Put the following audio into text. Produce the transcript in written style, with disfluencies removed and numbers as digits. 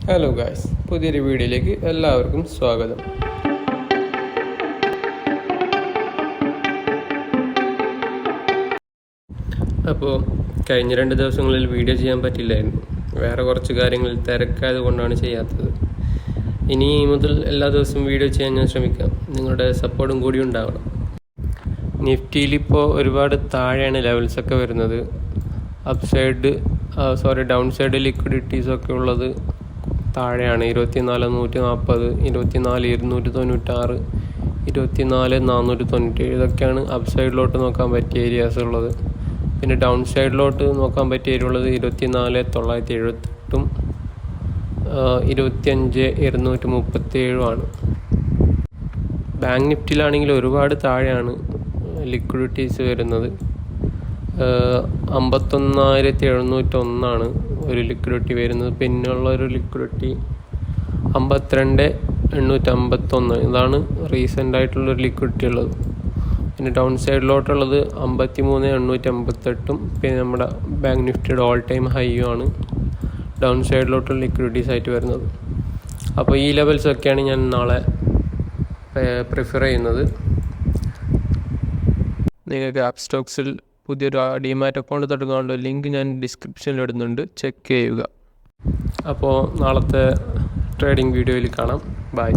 Hello guys, പുതിയൊരു വീഡിയോയിലേക്ക് എല്ലാവർക്കും സ്വാഗതം. അപ്പോൾ കഴിഞ്ഞ 2 ദിവസങ്ങളിൽ വീഡിയോ ചെയ്യാൻ പറ്റില്ലായിരുന്നു. വേറെ കുറച്ച് കാര്യങ്ങളിൽ തിരക്കായത് കൊണ്ടാണ് ചെയ്യാത്തത്. ഇനി മുതൽ എല്ലാ ദിവസവും വീഡിയോ ചെയ്യാൻ ഞാൻ ശ്രമിക്കാം. നിങ്ങളുടെ സപ്പോർട്ടും കൂടി ഉണ്ടാവണം. നിഫ്റ്റിയിലിപ്പോൾ ഒരുപാട് താഴെയാണ് ലെവൽസൊക്കെ വരുന്നത്. ഡൗൺ സൈഡ് ലിക്വിഡിറ്റീസൊക്കെ ഉള്ളത് താഴെയാണ്. 24,140, 24,296, 24,497 ഇതൊക്കെയാണ് അപ്പ് സൈഡിലോട്ട് നോക്കാൻ പറ്റിയ ഏരിയാസ് ഉള്ളത്. പിന്നെ ഡൗൺ സൈഡിലോട്ട് നോക്കാൻ പറ്റിയ ഏരിയ ഉള്ളത് 24,978ഉം 25,237 ബാങ്ക് നിഫ്റ്റിയിലാണെങ്കിൽ ഒരുപാട് താഴെയാണ് ലിക്വിഡിറ്റീസ് വരുന്നത്. 51,701 ഒരു ലിക്വിഡിറ്റി വരുന്നത്. പിന്നുള്ളൊരു ലിക്വിഡിറ്റി 52,851. ഇതാണ് റീസെൻ്റ് ആയിട്ടുള്ളൊരു ലിക്വിഡിറ്റി ഉള്ളത്. പിന്നെ ഡൗൺ സൈഡിലോട്ടുള്ളത് 53,858. പിന്നെ നമ്മുടെ ബാങ്ക് നിഫ്റ്റിയുടെ ഓൾ ടൈം ഹൈയും ആണ് ഡൗൺ സൈഡിലോട്ടുള്ള ലിക്വിഡിറ്റീസ് ആയിട്ട് വരുന്നത്. അപ്പോൾ ഈ ലെവൽസൊക്കെയാണ് ഞാൻ നാളെ പ്രിഫർ ചെയ്യുന്നത്. നിങ്ങൾക്ക് ആപ്പ് സ്റ്റോക്സിൽ പുതിയൊരു ഡിമാറ്റ് അക്കൗണ്ട് തുടങ്ങാനുള്ള ലിങ്ക് ഞാൻ ഡിസ്ക്രിപ്ഷനിൽ ഇടുന്നുണ്ട്, ചെക്ക് ചെയ്യുക. അപ്പോൾ നാളത്തെ ട്രേഡിംഗ് വീഡിയോയിൽ കാണാം. ബൈ.